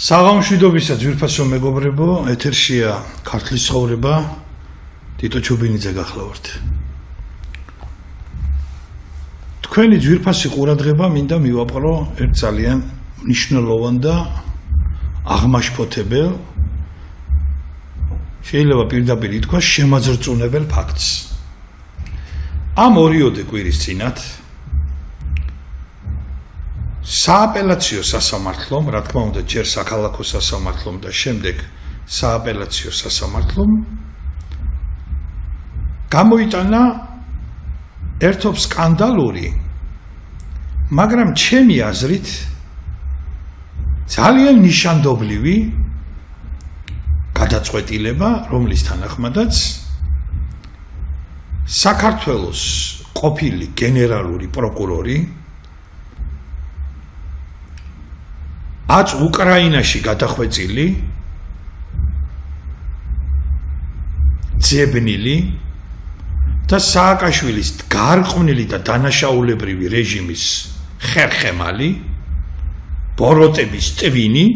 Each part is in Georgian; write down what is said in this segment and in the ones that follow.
საღამშვიდობისა ძვირფასო მეგობრებო, ეთერშია ქართლის ცხოვრება, ტიტო ჩუბინიძე გახლავართ. თქვენი ძვირფასი ყურადღება მინდა მივაპყრო ერთ ძალიან მნიშვნელოვან და აღმაშფოთებელ, შეიძლება პირდაპირ ითქვას შემაძრწუნებელ ფაქტს. ამ ორიოდე კვირის წინათ სააპელაციო სასამართლომ, რა თქმა უნდა, ჯერ საქალაქო სასამართლომ და შემდეგ სააპელაციო სასამართლომ გამოიტანა ერთობ სკანდალური, მაგრამ ჩემი აზრით ძალიან ნიშანდობლივი გადაწყვეტილება, რომლის თანახმადაც საქართველოს ყოფილი გენერალური პროკურორი უკრაინაში გადახვეწილი ძებნილი და სააკაშვილის გარყვნილი და დანაშაულებრივი რეჟიმის ხერხემალი ბოროტების ტვინი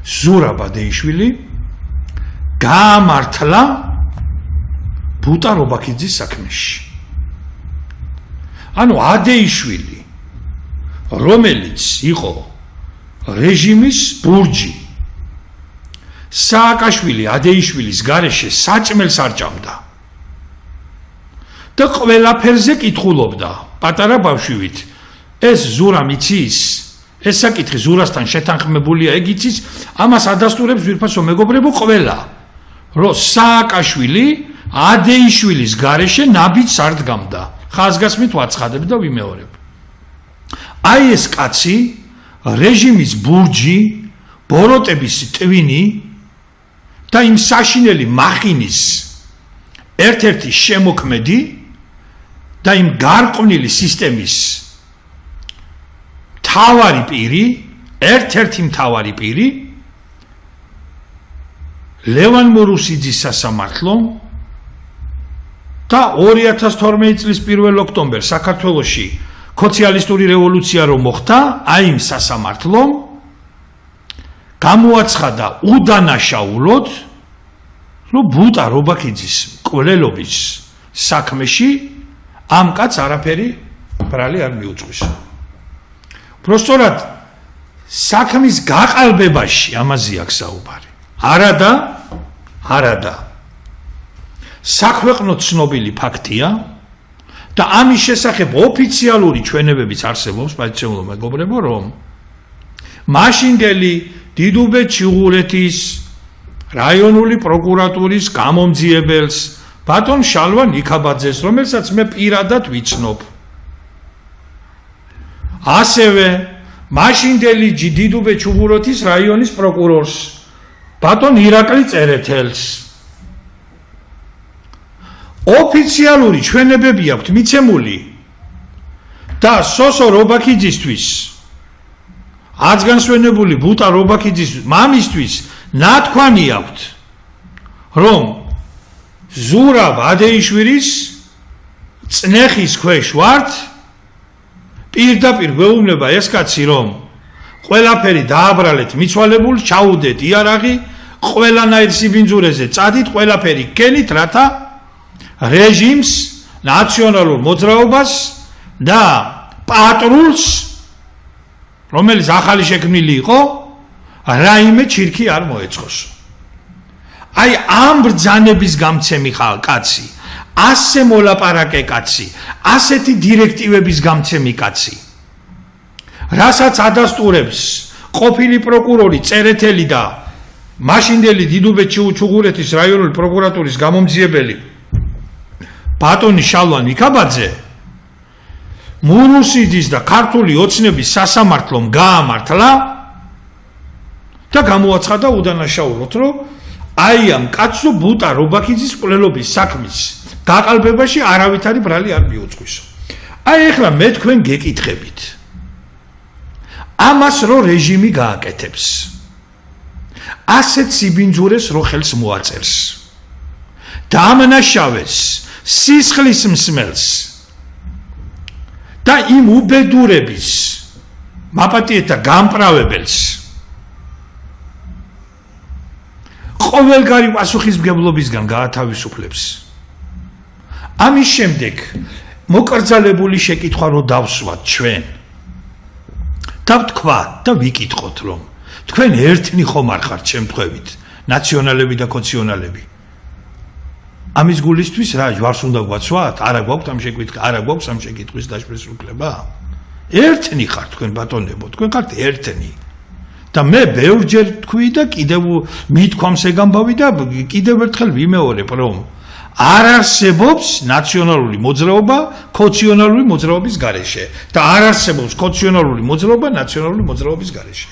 ზურაბ ადეიშვილი გაამართლა ბუტა რობაქიძის საქმეში. ანუ ადეიშვილი, რომელიც იყო რეჟიმის ბურჯი, სააკაშვილი ადეიშვილის გარეშე საჭმელს არჭამდა და ყველაფერზე კითხულობდა პატარა ბავშვივით, ეს ზურა მიცის, ეს საკითხი ზურასთან შეთანხმებულია, ეგ იცის, ამას ადასტურებს ძვირფასო მეგობრებო ყველა, რომ სააკაშვილი ადეიშვილის გარეშე ნაბიჯს არ დგამდა. ხაზგასმით ვაცხადებ და ვიმეორებ. აი ეს კაცი, რეჟიმის ბურჯი, ბოროტების ტვინი და იმ საშინელი მახინის ერთ-ერთი შემოქმედი და იმ გარყვნილი სისტემის მთავარი პირი, ერთ-ერთი მთავარი პირი ლევან მორუსიძის სასამართლომ და 2012 წლის 1 ოქტომბერს საქართველოში სოციალისტური რევოლუცია რომ მოხდა, აი იმ სასამართლომ გამოაცხადა უდანაშაულოდ, რომ ბუტა რობაქიძის მკვლელობის საქმეში ამ კაცს არაფერი ბრალი არ მიუძღვის. Პროსტორად საქმის გაყალბებაში ამაზე აქვს საუბარი. არადა საქვეყნო ცნობილი ფაქტია და ამის შესახებ ოფიციალური ჩვენებებიც არსებობს, პაიციოლო მეგობრებო, რომ მაშინდელი დიდუბე ჩიღურეთის რაიონული პროკურატურის გამომძიებელს ბატონ შალვა ნიქაბაძეს, რომელსაც მე პირადად ვიცნობ. ასევე მაშინდელი დიდუბე ჩუღურეთის რაიონის პროკურორს ბატონ ირაკლი წერეთელს. ოფიციალური ჩვენებები აქვთ მიცემული და სოსო რობაქიძისთვის, აცგანსვენებული ბუტა რობაქიძის მამისთვის ნათქვამი აქვთ, რომ ზურაბ ადეიშვილის წნეხის ქვეშ ვართ, პირდაპირ გვეუბნება ეს კაცი, რომ ყველაფერი დააბრალეთ მიცვალებულს, ჩაუდეთ იარაღი, ყველანაირ სიბინძურეზე წადით, ყველაფერი გქენით, რათა რეჟიმს, ნაციონალურ მოძრაობას და პატრულს, რომელიც ახალი შექმნილი იყო, რაიმე ჩირქი არ მოეწყოს. აი ამ ბრძანების გამცემი კაცი, ასე მოლაპარაკე კაცი, ასეთი დირექტივების გამცემი კაცი, რასაც ადასტურებს ყოფილი პროკურორი წერეთელი და მაშინდელი დიდუბე ჩუღურეთის რაიონული პროკურატურის გამომძიებელი ბატონი შალვა ნიქაბაძე, მურუსიძის და ქართული ოცნების სასამართლომ გაამართლა და გამოაცხადა უდანაშაულოდ, რომ აი ამ კაცო ბუტა რობაქიძის მკვლელობის საქმის გაყალბებაში არავითარი ბრალი არ მიუძღვისო. აი ეხლა მე თქვენ გეკითხებით, ამას რო რეჟიმი გააკეთებს, ასეთ სიბინძურეს რო ხელს მოაწერს, დაამნაშავეს სისხლის მსმელს და იმ უბედურების მაპატიეთა გამპრავებელს ყოველგვარი პასუხისმგებლობისგან გაათავისუფლებს. ამის შემდეგ მოკრძალებული შეკითხვა რო დავსვათ ჩვენ და ვთქვა და ვიკითხოთ რომ თქვენ ერთნი ხომ არ ხართ შემთხვევით ნაციონალები და კონციონალები ამის გულისთვის რა ჯვარს უნდა გვაცვათ არა გვაქვს ამ შეკითხვა არა გვაქვს ამ შეკითხვის დაშფესრულება ერთნი ხართ თქვენ ბატონებო თქვენ ხართ ერთნი და მე ბევრჯერ თქვი და კიდევ მithქვამს ეგ ამბავი და კიდევ ერთხელ ვიმეორებ რომ არ არსებობს ნაციონალური მოძრაობა კონციონალური მოძრაობის გარეშე და არ არსებობს კონციონალური მოძრაობა ნაციონალური მოძრაობის გარეშე.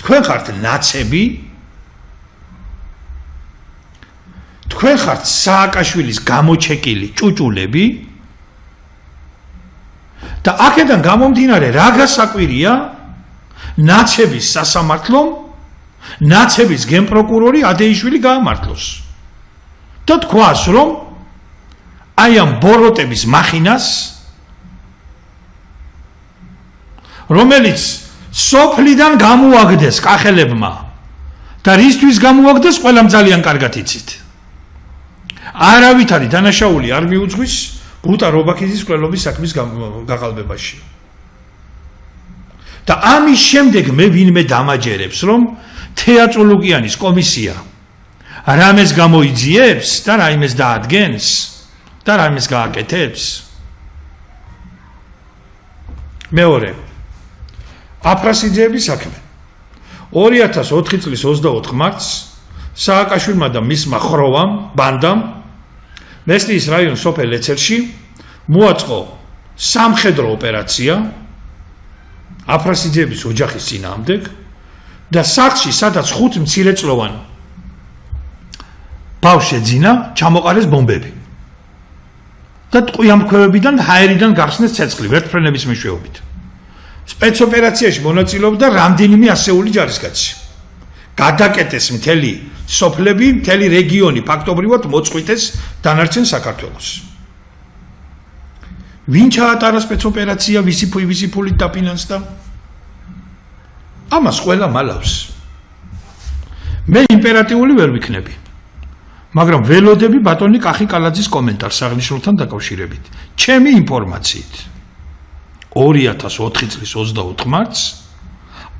თქვენ ხართ ნაცები თქვენ ხართ სააკაშვილის გამოჩეკილი ჭუჭულები და აქედან გამომდინარე რა გასაკვირია ნაცების სასამართლომ ნაცების გენპროკურორი ადეიშვილი გაამართლოს და თქვას რომ აი ამ ბოროტების მახინას რომელიც სოფლიდან გამოაგდეს კახელებმა და რისთვის გამოაგდეს ყველამ ძალიან კარგად იცით არავითარი დანაშაული არ მიუძღვის ბუტა რობაქიძის კვლელობის საქმის გაყალბებაში და ამის შემდეგ მე ვინმე დამაჯერებს რომ თეატროლოგიანის კომისია რამეს გამოიძიებს და რაიმეს დაადგენს და რაიმეს გააკეთებს მეორე აფრასიძეების საქმე 2004 წლის 24 მარტს სააკაშვილმა და მისმა ხროვამ ბანდამ მესტიის რაიონის სოფელ ეცელში მოაწყო სამხედრო ოპერაცია აფრასიძეების ოჯახის წინააღმდეგ და სახლში სადაც 5 მცირეწლოვან ბავშვს შეძინა ჩამოყარეს ბომბები და ტყვიამქვევებიდან ჰაერიდან გახსნეს ცეცხლი ვერტმფრენების მეშვეობით სპეცოპერაციაში მონაწილეობდა რამდენიმე ასეული ჯარისკაცი გადაკეტეს მთელი სოფლები მთელი რეგიონი ფაქტობრივად მოწყვიტეს დანარჩენ საქართველოს ვინ ჩაატარა სპეცოპერაცია ვისი ფულით დაფინანსდა ამას ყველა მალავს მე იმპერატიული ვერ ვიქნები მაგრამ ველოდები ბატონი კახი კალაძის კომენტარს აღნიშნულთან დაკავშირებით ჩემი ინფორმაციით 2004 წლის 24 მარტს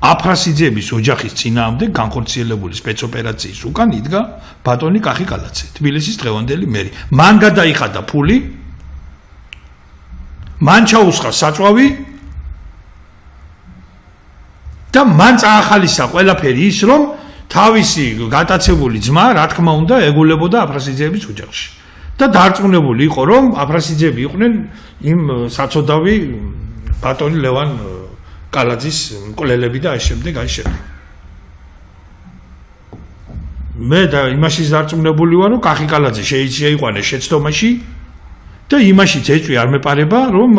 აფრასიძეების ოჯახის წინააღმდეგ განხორციელებული სპეცოპერაციის უკან იდგა ბატონი კახი კალაძე თბილისის დღევანდელი მერი მან გადაიხადა ფული მან ჩაუსხა საწვავი და მან წაახალისა ყველაფერი ის რომ თავისი გატაცებული ძმა რა თქმა უნდა ეგულებოდა აფრასიძეების ოჯახში და დარწმუნებული იყო რომ აფრასიძეები იყვნენ იმ საწოდავი ბატონი ლევან კალაძის მკვლელები და აი შემდეგ მე და იმაში დარწმუნებული ვარ რომ კახი კალაძე შეიყვანეს შეცდომაში და იმაშიც ეჭვი არ მეპარება რომ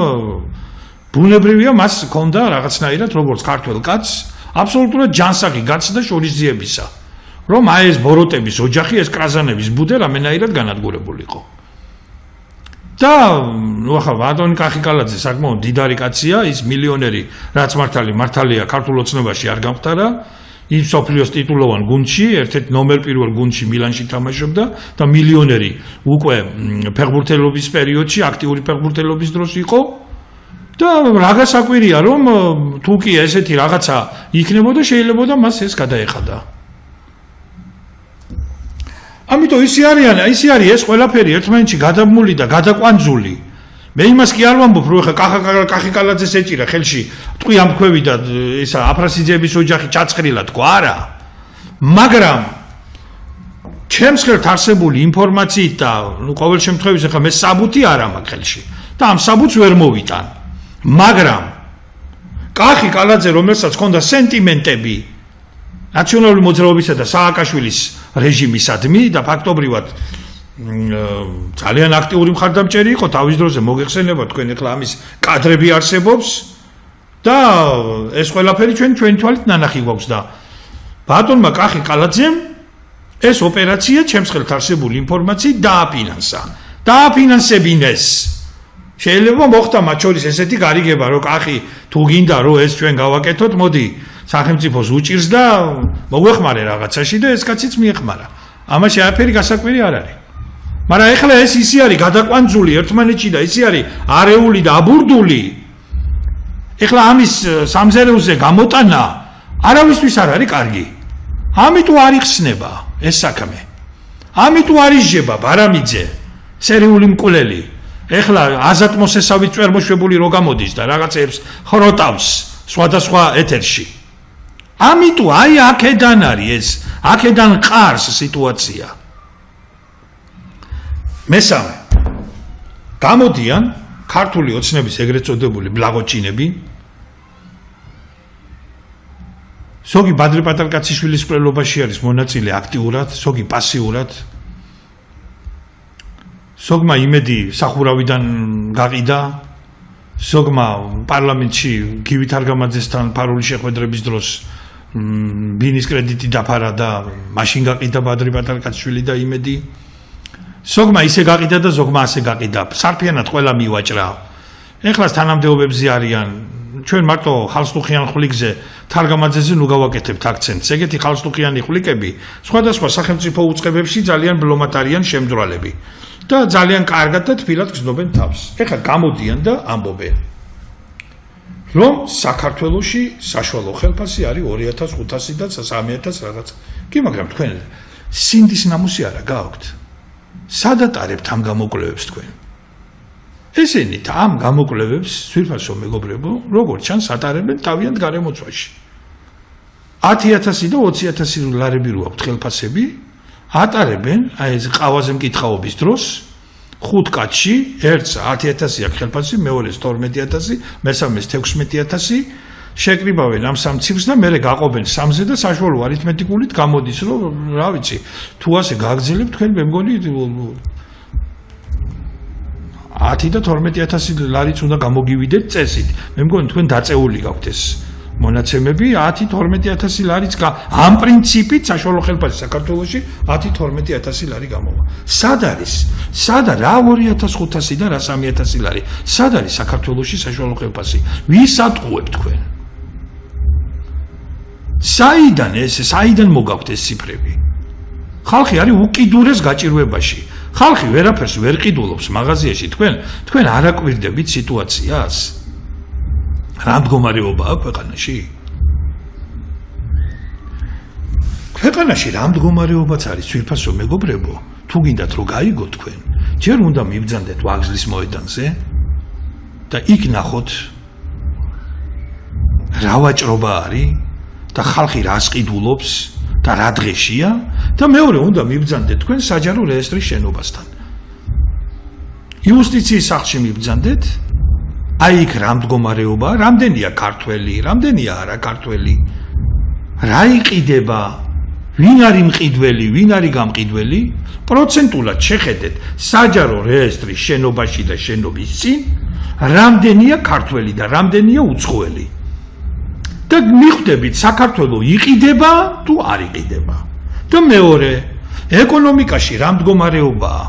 ბუნებრივია მას ჰქონდა რაღაცნაირად როგორც ქართველ კაცს აბსოლუტურად ჯანსაღი გაცდა შორისძიებისა რომ აი ეს ბოროტების ოჯახი ეს კრაზანების ბუდე რამენაირად განადგურებულიყო და ნუ ახლა ბატონი კახი კალაძე საკმაოდ დიდარი კაცია ის მილიონერი რაც მართალია ქართულ ოცნებაში არ გამختარა ის სოფლიოს ტიტულოვან გუნდში ერთ-ერთ ნომერ პირველ გუნდში მილანში თამაშობდა და მილიონერი უკვე ფეხბურთელობის პერიოდში აქტიური ფეხბურთელობის დროს იყო და რა გასაკვირია რომ თუ კი ესეთი რაღაცა იქნებოდა შეიძლება მას ეს გადაეხადა ამიტომ ისე არის ეს ყველაფერი ერთმანეთში გადაბმული და გადაკვანძული მე იმას კი არ ვამბობ რომ ხა კახი კალაძეს ეჭირა ხელში ტყვიამქვევი და ისა აფრასიძეების ოჯახი ჩაცხრილა თქვა არა მაგრამ ჩემს ხელთ არსებული ინფორმაციით და ნუ ყოველ შემთხვევაში ხა მე საბუთი არ მაქვს ხელში და ამ საბუთს ვერ მოვიტან მაგრამ კახი კალაძე რომელსაც ჰქონდა სენტიმენტები ნაციონალური მოძრაობისა და სააკაშვილის რეჟიმისადმი და ფაქტობრივად ძალიან აქტიური მხარდამჭერი იყო თავის დროზე მოგეხსენება თქვენ ახლა ამის კადრები არსებობს და ეს ყველაფერი ჩვენ თვალით ნანახი გვაქვს და ბატონმა კახი კალაძემ ეს ოპერაცია ჩემს ხელთ არსებული ინფორმაციით დააფინანსებინეს შეიძლება მოხდა მათ შორის ესეთი გარიგება რომ კახი თუ გინდა რომ ეს ჩვენ გავაკეთოთ მოდი სახელმწიფოს უჭირს და მოგვეხმარე რაღაცაში და ეს კაციც მიეხმარა ამაში არაფერი გასაკვირი არ არის. მაგრამ ეხლა ეს ისე არის გადაკვანძული ერთმანეთში და ისე არის არეული და აბურდული. ეხლა ამის სამზარეულოზე გამოტანა არავისთვის არ არის კარგი. ამიტომ არ იხსნება ეს საქმე. ამიტომ არ ისჯება ბარამიძე, სერიული მკვლელი. ეხლა აზატ მოსესავით წვერმოშვებული რო გამოდის და რაღაცებს ხროტავს სხვადასხვა ეთერში. ამიტომ აი აქედან არის ეს, აქედან ყარს სიტუაცია. მესამე, გამოდიან ქართული ოცნების ეგრეთ წოდებული ბლაღოჩინები, ზოგი ბადრი პატარკაციშვილის მკვლელობაში არის მონაწილე აქტიურად, ზოგი პასიურად. ზოგმა იმედი სახურავიდან გაყიდა, ზოგმა პარლამენტში გივით არგამაძესთან ფარული შეხვედრების დროს ბინის კრედიტი დაფარა და მაშინ გაყიდა ბადრი პატარკაციშვილი და იმედი. ზოგმა ისე გაყიდა და ზოგმა ასე გაყიდა. სარფიანად ყველა მივაჭრა. ეხლა თანამდებობებზე არიან. ჩვენ მარტო ხალხსტუხიან ხვლიკზე თარგამაძეზე ნუ გავაკეთებთ აქცენტს. ეგეთი ხალხსტუხიანი ხვლიკები სხვადასხვა სახელმწიფო უწყებებში ძალიან ბლომად არიან შემძვრალები და ძალიან კარგად და თბილად გრძნობენ თავს. ეხლა გამოდიან და ამბობენ, რომ საქართველოში საშუალო ხელფასი არის 2500 და 3000 რაღაც. კი, მაგრამ თქვენ სინდის ნამუსი არა გააქვთ? სადაც არებთ ამ გამოკვლევებს თქვენ? ესენი ამ გამოკვლევებს ძვირფასო მეგობრებო, როგორც ჩანს ატარებენ თავიანთ გარემოცვაში. 10000 და 20000 ლარები რო აქვთ ხელფასები, ატარებენ აი ეს ყავაზე მკითხაობის დროს 5 კაცში, ერთს 10000 აქვს ხელფასი, მეორეს 12000, მესამეს 16000, შეკრიბავენ ამ სამ ციფრს და მერე გაყობენ 3-ზე და საშუალო არითმეტიკულით გამოდის, რომ რა ვიცი, თუ ასე გაგრძელებთ თქვენ მე მგონი 10 და 12000 ლარიც უნდა გამოგივიდეთ წესით. მე მგონი თქვენ დაწეული გაქვთ ეს მონაცემები 10-12000 ლარიც ამ პრინციპით საშუალო ხელფასი საქართველოში 10-12000 ლარი გამოვა. სად არის? სად რა 2500 და რა 3000 ლარი? სად არის საქართველოში საშუალო ხელფასი? ვის ატყუებთ თქვენ? საიდან მოგაქვთ ეს ციფრები? ხალხი არის უკიდურეს გაჭირვებაში. ხალხი ვერაფერს ვერ ყიდულობს მაღაზიაში, თქვენ არ აკვირდებით სიტუაციას? რა მდგომარეობაა ქვეყანაში? ქვეყანაში რა მდგომარეობაც არის ძვირფასო მეგობრებო, თუ გინდათ რომ გაიგოთ თქვენ, ჯერ უნდა მიბრძანდეთ ვაგზლის მოედანზე და იქ ნახოთ რა ვაჭრობა არის და ხალხი რას ყიდულობს და რა დღეშია და მეორე უნდა მიბრძანდეთ თქვენ საჯარო რეესტრის შენობასთან. იუსტიციის სახლში მიბრძანდეთ, აი იქ რა მდგომარეობა, რამდენია ქართველი, რამდენია არა ქართველი, რა იყიდება, ვინ არის მყიდველი, ვინ არის გამყიდველი, პროცენტულად შეხედეთ საჯარო რეესტრის შენობაში და შენობის წინ, რამდენია ქართველი და რამდენია უცხოელი. და მიხვდებით საქართველო იყიდება თუ არ იყიდება. და მეორე, ეკონომიკაში რა მდგომარეობაა?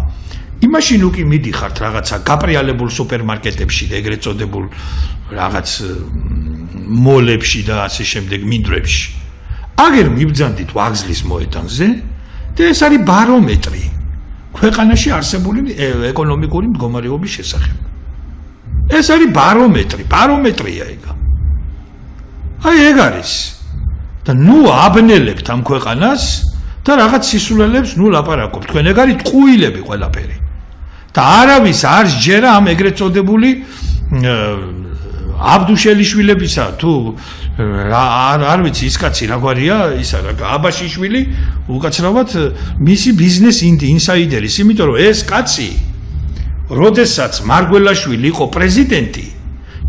იმაში ნუ კი მიდიხართ რაღაცა გაპრიალებულ სუპერმარკეტებში და ეგრეთ წოდებულ რაღაც მოლებში და ასე შემდეგ მინდვრებში. აგერ მიბრძანდით ვაგზლის მოედანზე და ეს არის ბარომეტრი ქვეყანაში არსებული ეკონომიკური მდგომარეობის შესახებ. ეს არის ბარომეტრია ეგ. აი ეგ არის. და ნუ აბნელებთ ამ ქვეყანას და რაღაც სისულელებს ნუ ლაპარაკობთ. თქვენ ეგ არის ტყუილები ყველაფერი. და არავის არ სჯერა ამ ეგრეთ წოდებული აბდუშელიშვილებისა თუ არ ვიცი ის კაცი რა გვარია ისა რა აბაშიშვილი უკაცრავად მისი ბიზნეს ინსაიდერის, იმიტომ რომ ეს კაცი როდესაც მარგველაშვილი იყო პრეზიდენტი,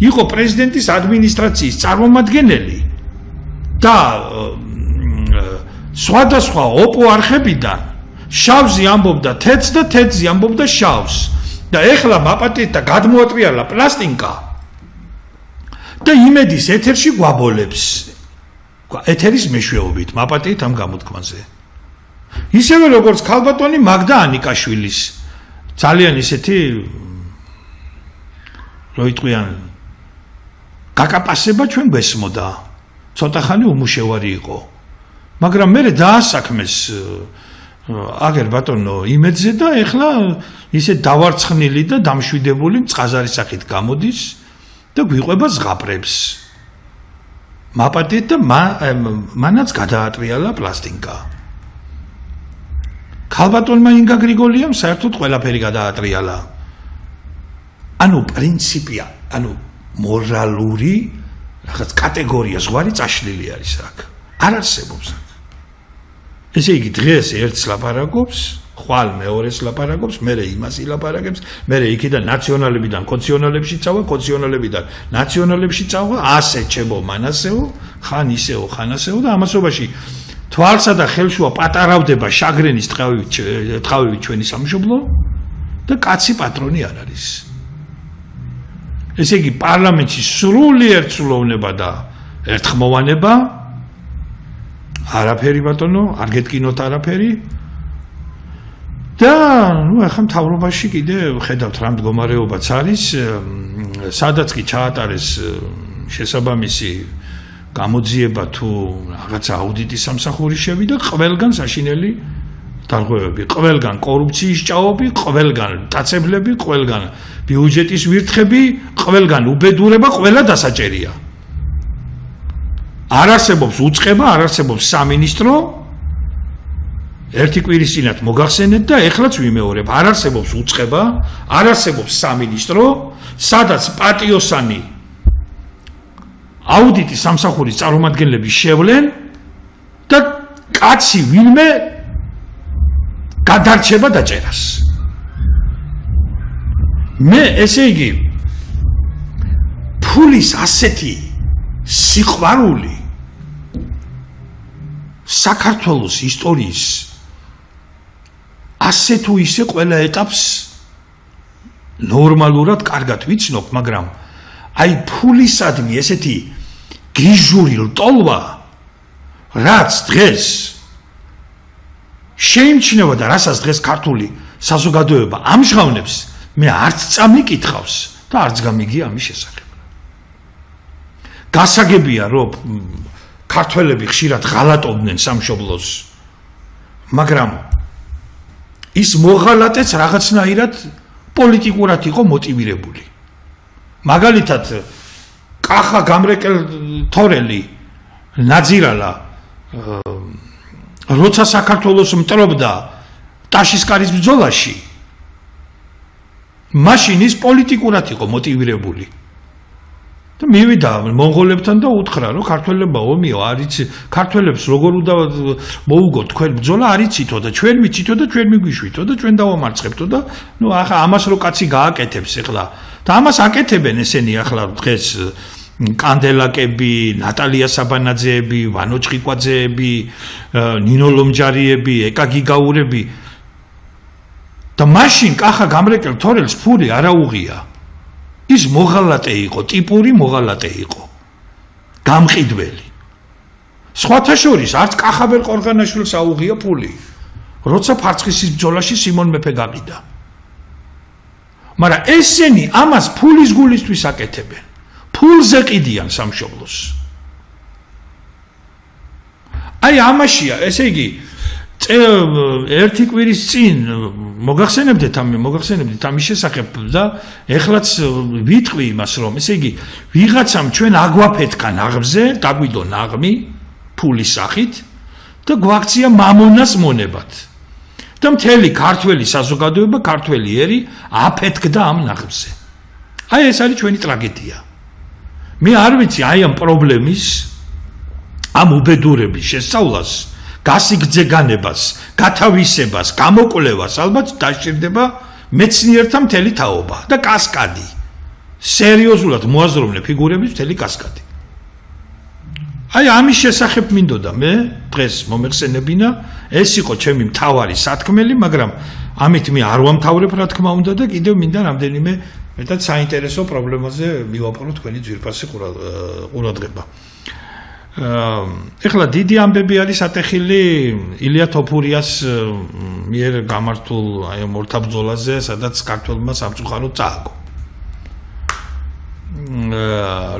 იყო პრეზიდენტის ადმინისტრაციის წარმომადგენელი და სხვადასხვა ოპო არხებიდან შავზე ამბობდა თეთრს და თეთრზე ამბობდა შავს და ეხლა მაპატიეთ და გადმოატრიალა პლასტინკა და იმედის ეთერში გვაბოლებს ეთერის მეშვეობით მაპატიეთ ამ გამოთქმაზე. ისევე როგორც ქალბატონი მაგდა ანიკაშვილის ძალიან ისეთი რო იტყვიან გაკაპასება ჩვენ გესმოდა, ცოტა ხანი უმუშევარი იყო, მაგრამ მე დაასაქმეს აგერ ბატონო იმედზე და ეხლა ისე დავარცხნილი და დამშვიდებული მწყაზარი სახით გამოდის და გვიყვება ზღაპრებს. მაპატიეთ და მანაც გადაატრიალა პლასტინკა. ქალბატონმა ინგა გრიგოლიამ საერთოდ ყველაფერი გადაატრიალა. ანუ პრინციპია, ანუ მორალური რაღაც კატეგორია ზღვარი წაშლილი არის აქ. არ არსებობს. ესე იგი დღეს ერთს ლაპარაკობს, ხვალ მეორეს ლაპარაკობს, მერე იმას ილაპარაკებს, მერე იქიდან ნაციონალებიდან კონციონალებში წავა, კონციონალებიდან ნაციონალებში წავა, ასე ჩემო მანასეო, ხან ისეო, ხან ასეო და ამასობაში თვალსა და ხელშუა პატარავდება შაგრენის ტყავივით ჩვენი სამშობლო და კაცი პატრონი არ არის. ესე იგი პარლამენტში სრულიერ ცვლოვნება და ერთხმოვანება არაფერი ბატონო, არ გეტკინოთ არაფერი. და ნუ ახლა მთავრობაში კიდე ხედავთ რა მდგომარეობაც არის, სადაც კი ჩაატარეს შესაბამისი გამოძიება თუ რაღაცა აუდიტის სამსახური შევიდა, ყველგან საშინელი დარღვევები, ყველგან კორუფციის ჭაობი, ყველგან დაწებლები, ყველგან ბიუჯეტის ვირთხები, ყველგან უბედურება, ყველა დასაჭერია. არ არსებობს უწყება, არ არსებობს სამინისტრო. ერთი კვირის წინათ მოგახსენეთ და ეხლაც ვიმეორებ, არ არსებობს უწყება, არ არსებობს სამინისტრო, სადაც პატიოსანი აუდიტის სამსახურის წარმომადგენლები შევლენ და კაცი ვინმე გადარჩება დაჭერას. მე ესე იგი ფულის ასეთი სიყვარული საქართველოს ისტორიის ასე თუ ისე ყველა ეტაპს ნორმალურად კარგად ვიცნობ, მაგრამ აი ფულისადმი ესეთი გიჟური ლტოლვა, რაც დღეს შეიმჩნევა და რასაც დღეს ქართული საზოგადოება ამჟღავნებს, მე არც წამიკითხავს და არც გამიგია ამის შესახებ. გასაგებია, რომ ქართველები ხშირად ღალატობდნენ სამშობლოს, მაგრამ ის მოღალატეც რაღაცნაირად პოლიტიკურად იყო მოტივირებული. მაგალითად, კახა გამრეკელ თორელი ნაძირალა როცა საქართველოს მტრობდა ტაშისკარის ბრძოლაში, მაშინ ის პოლიტიკურად იყო მოტივირებული. და მივიდა მონღოლებთან და უთხრა, რომ ქართველებმა ომიო, არიცი, ქართველებს როგორ უნდა მოუგოთ თქვენ ბრძოლა, არიცითო და ჩვენ ვიცითო და ჩვენ მიგვიშვითო და ჩვენ დავამარცხებთო და ნუ ახლა ამას რო კაცი გააკეთებს ახლა და ამას აკეთებენ ესენი ახლა დღეს კანდელაკები, ნატალია საბანაძეები, ვანო ჭყიკვაძეები, ნინო ლომჯარიები, ეკა გიგაურები და მაშინ კახა გამრეკელ თორელს ფური არ აუღია. ის მოღალატე იყო, ტიპური მოღალატე იყო. გამყიდველი. სხვათა შორის არც კახაბერ ყორღანაშვილს აუღია ფული, როცა ფარცხისის ბრძოლაში სიმონ მეფე გაყიდა. მაგრამ ესენი ამას ფულის გულისთვის აკეთებენ. ფულზე ყიდიან სამშობლოს. აი ამაშია, ესე იგი ერთი კვირის წინ მოგახსენებდეთ ამის შესახებ და ეხლაც ვიტყვი იმას, რომ ესე იგი ვიღაცამ ჩვენ აგვაფეთქა ნაღმზე, დაგვიდო ნაღმი ფულის სახით და გვაქცია მამონას მონებად. და მთელი ქართველი საზოგადოება, ქართველი ერი აფეთქდა ამ ნაღმზე. აი ეს არის ჩვენი ტრაგედია. მე არ ვიცი აი ამ პრობლემის, ამ უბედურების შესწავლას, გასიგრძეგანებას, გათავისებას, გამოკვლევას ალბათ დასჭირდება მეცნიერთა მთელი თაობა და კასკადი. სერიოზულად მოაზროვნე ფიგურების მთელი კასკადი. აი ამის შესახებ მინდოდა მე დღეს მომეხსენებინა, ეს იყო ჩემი მთავარი სათქმელი, მაგრამ ამით მე არ ვამთავრებ რა თქმა უნდა და კიდევ მინდა რამდენიმე მეტად საინტერესო პრობლემაზე მივაპარო თქვენი ძვირფასი ყურადღება. ეხლა დიდი ამბები არის ატეხილი ილია თოფურიას მიერ გამართულ აი მორთა ბრძოლაზე, სადაც ქართველმა სამწუხაროდ წააგო.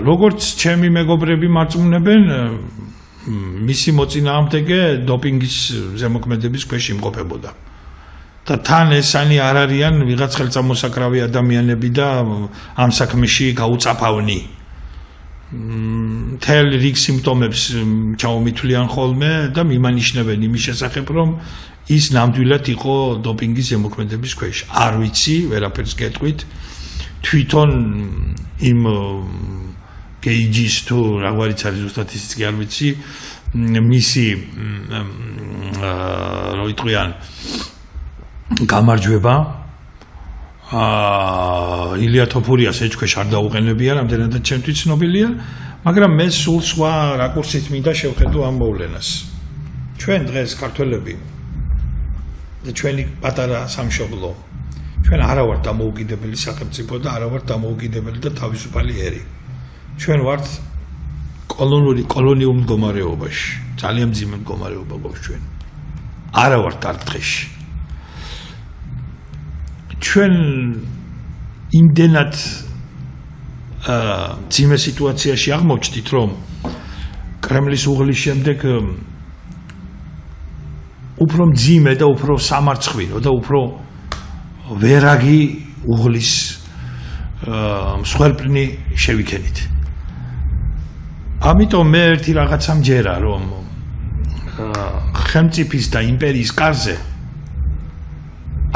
როგორც ჩემი მეგობრები მარწმუნებენ, მისი მოწინააღმდეგე დოპინგის ზემოქმედების ქვეშ იმყოფებოდა. და თან ესანი არ არიან ვიღაც ხელწამოსაკრავი ადამიანები და ამ საქმეში გაუწაფავნი. მთელ რიგ სიმპტომებს ჩაუმითვლიან ხოლმე და მიმანიშნებენ იმის შესახებ, რომ ის ნამდვილად იყო დოპინგის ზემოქმედების ქვეშ. არ ვიცი, ვერაფერს გეტყვით. თვითონ იმ გეიჯის თუ რაგვარიც არის ზუსტად ისიც კი არ ვიცი, მისი რა ვიტყვიან გამარჯვება ილია თოფურიას ეჭქვეშ არ დაუყენებია, რამდენადაც ჩემთვის ცნობილია, მაგრამ მე სულ სხვა რაკურსით მინდა შევხედო ამ მოვლენას. ჩვენ დღეს ქართველები და ჩვენი პატარა სამშობლო, ჩვენ არა ვართ დამოუკიდებელი სახელმწიფო და არა ვართ დამოუკიდებელი და თავისუფალი ერი. ჩვენ ვართ კოლონიურ მდგომარეობაში, ძალიან მძიმე მდგომარეობა გვაქვს ჩვენ. არა ვართ არ დღეში. ჩვენ იმდენად მძიმე სიტუაციაში აღმოჩნდით, რომ კრემლის უღლის შემდეგ უფრო მძიმე და უფრო სამარცხვინო და უფრო ვერაგი უღლის მსხვერპლნი შევიქენით. ამიტომ მე ერთი რაღაცა მჯერა, რომ ხელმწიფის და იმპერიის კარზე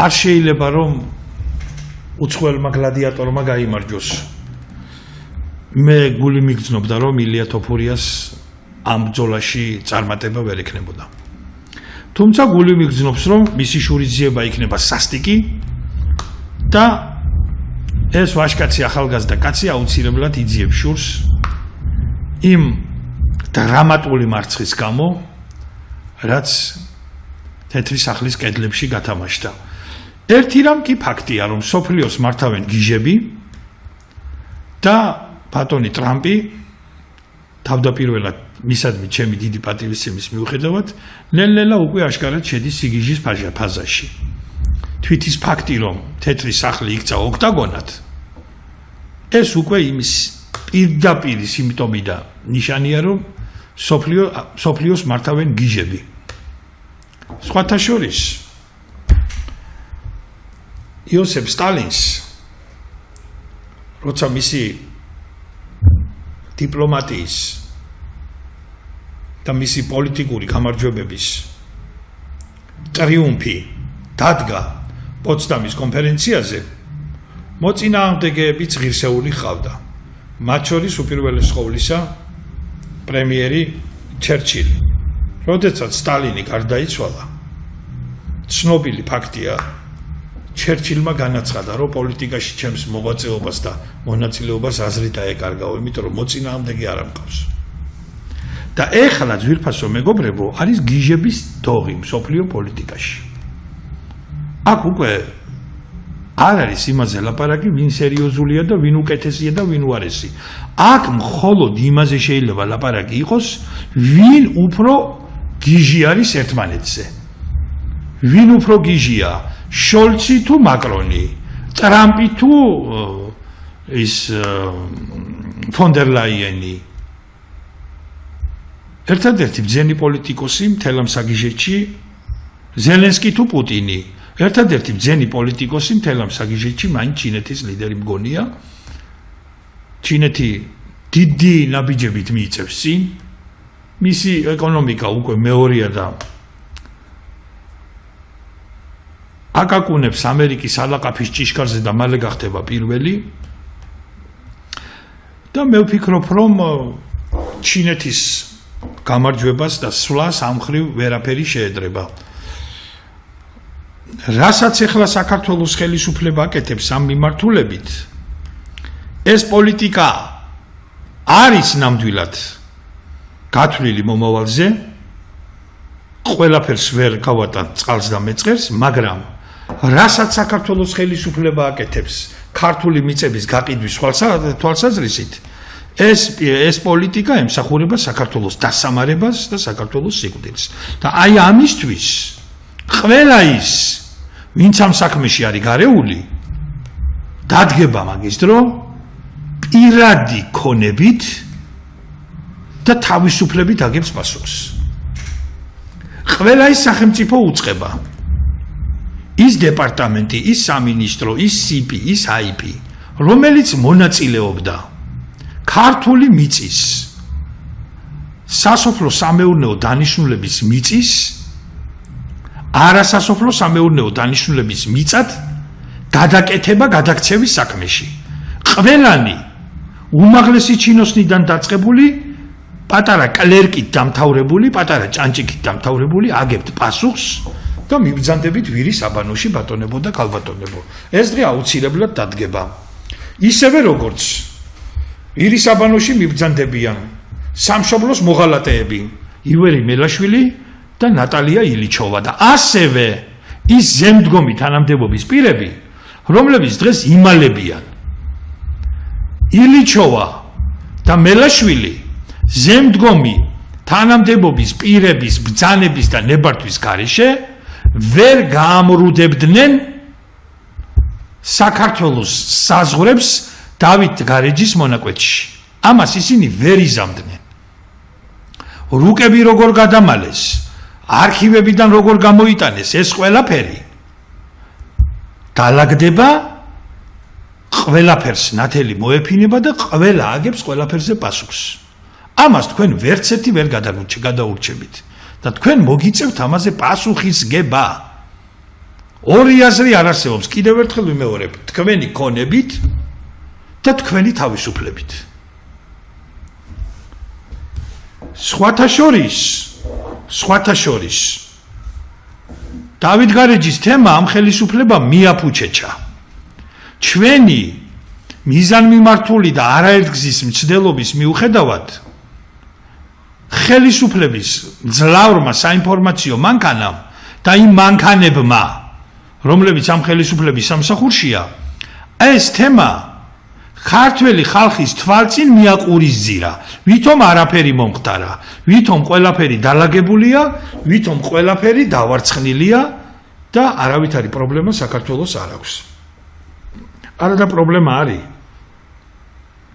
არ შეიძლება რომ უცხოელმა გლადიატორმა გაიმარჯვოს. მე გული მიგრძნობდა, რომ ილია თოფურიას ამ ბრძოლაში წარმატება ვერ ექნებოდა. თუმცა გული მიგრძნობს, რომ მისი შურისძიება იქნება სასტიკი და ეს ვაჟკაცი ახალგაზრდა კაცი აუცილებლად იძიებს შურს იმ დრამატული მარცხის გამო, რაც თეთრი სახლის კედლებში გათამაშდა. ერთი რამ კი ფაქტია, რომ სოფლიოს მართავენ გიჟები და ბატონი ტრამპი თავდაპირველად მისადმი ჩემი დიდი პატივისცემის მიუხედავად ნელ-ნელა უკვე აშკარად შედის სიგიჟის ფაზაში. თვითის ფაქტი, რომ თეთრი სახლი იქცა ოქტაგონად, ეს უკვე იმის პირდაპირი სიმპტომი და ნიშანია, რომ სოფლიოს მართავენ გიჟები. სხვათა შორის იოსებ სტალინს, როცა მისი დიპლომატიის და მისი პოლიტიკური გამარჯვებების ტრიუმფი დადგა პოცდამის კონფერენციაზე, მოწინააღმდეგეებიც ღირსეული ჰყავდა. მათ შორის უპირველეს ყოვლისა პრემიერი ჩერჩილი. როდესაც სტალინი გარდაიცვალა, ცნობილი ფაქტია, ჩერჩილმა განაცხადა, რომ პოლიტიკაში ჩემს მოღვაწეობას და მონაწილეობას აზრით აეკარგაო, იმიტომ რომ მოწინააღმდეგე არ ამყავს. და ეხლა ძვირფასო მეგობრებო, არის გიჟების დოღი მსოფლიო პოლიტიკაში. აქ უკვე არ არის იმაზე ლაპარაკი, ვინ სერიოზულია და ვინ უკეთესია და ვინ უარესი. აქ მხოლოდ იმაზე შეიძლება ლაპარაკი იყოს, ვინ უფრო გიჟი არის ერთმანეთზე. ვინ უფრო გიჟია, შოლცი თუ მაკრონი, ტრამპი თუ ის ფონ დერ ლაიენი. ერთადერთი ბძენი პოლიტიკოსი მთელ ამ საგიჟეთში ზელენსკი თუ პუტინი. ერთადერთი ბძენი პოლიტიკოსი მთელ ამ საგიჟეთში მაინც ჩინეთის ლიდერი მგონია. ჩინეთი დიდი ნაბიჯებით მიიწევს წინ. მისი ეკონომიკა უკვე მეორეა და აკაკუნებს ამერიკის ალაყაფის ჭიშკარზე და მალე გახდება პირველი. და მე ვფიქრობ, რომ ჩინეთის გამარჯვებას და სვლას ამხრივ ვერაფერი შეედრება. რასაც ახლა საქართველოს ხელისუფლება აკეთებს ამ მიმართულებით, ეს პოლიტიკა არის ნამდვილად გათვლილი მომავალზე, ყველაფერს ვერ გავატან წყალს და მეწყერს, მაგრამ რასაც საქართველოს ხელისუფლება აკეთებს ქართული მიწების გაყიდვის თვალსაზრისით, ეს პოლიტიკა ემსახურება საქართველოს დასამარებას და საქართველოს სიკვდილს. და აი ამისთვის ყველა ის, ვინც ამ საქმეში არის გარეული, დადგება მაგის დრო პირადი ქონებით და თავისუფლებით აგებს პასუხს. ყველა ის სახელმწიფო უწყება, ის დეპარტამენტი, ის სამინისტრო, ის CP, ის IP, რომელიც მონაწილეობდა ქართული მიწის სასოფლო სამეურნეო დანიშნულების მიწის არასასოფლო სამეურნეო დანიშნულების მიწად გადაკეთება გადაქცევის საქმეში. ყველანი უმაღლესი ჩინოსნიდან დაწყებული პატარა კლერკით დამთავრებული, პატარა ჭანჭიკით დამთავრებული აგებთ პასუხს და მიბრძანდებით ვირის აბანოში ბატონებო და ქალბატონებო. ეს დღე აუცილებლად დადგება. ისევე როგორც ვირის აბანოში მიბრძანდებიან სამშობლოს მოღალატეები ივერი მელაშვილი და ნატალია ილიჩოვა და ასევე ის ზემდგომი თანამდებობის პირები, რომლებიც დღეს იმალებიან. ილიჩოვა და მელაშვილი ზემდგომი თანამდებობის პირების ბრძანების და ნებართვის გარეშე ვერ გაამრუდებდნენ საქართველოს საზღვრებს დავით გარეჯის მონაკვეთში. ამას ისინი ვერ იზამდნენ. რუკები როგორ გადამალეს, არქივებიდან როგორ გამოიტანეს ეს ყველაფერი დალაგდება, ყველაფერს ნათელი მოეფინება და ყველა აგებს ყველაფერზე პასუხს. ამას თქვენ ვერცერთი ვერ გადაურჩებით და თქვენ მოგიწევთ ამაზე პასუხისგება. ორი აზრი არ არსებობს, კიდევ ერთხელ ვიმეორებ, თქვენი ქონებით და თქვენი თავისუფლებით. სხვათა შორის დავით გარეჯის თემა ამ ხელისუფლებამ მიაფუჩეჩა. ჩვენი მიზანმიმართული და არაერთგზის მცდელობის მიუხედავად ხელისუფლების ძლავრმა საინფორმაციო მანქანამ და იმ მანქანებმა, რომლებიც ამ ხელისუფლების სამსახურშია, ეს თემა ქართველი ხალხის თვალწინ მიაყურისძირა, ვითომ არაფერი მომხდარა, ვითომ ყველაფერი დალაგებულია, ვითომ ყველაფერი დავარცხნილია და არავითარი პრობლემა საქართველოს არ აქვს. არადა პრობლემა არის.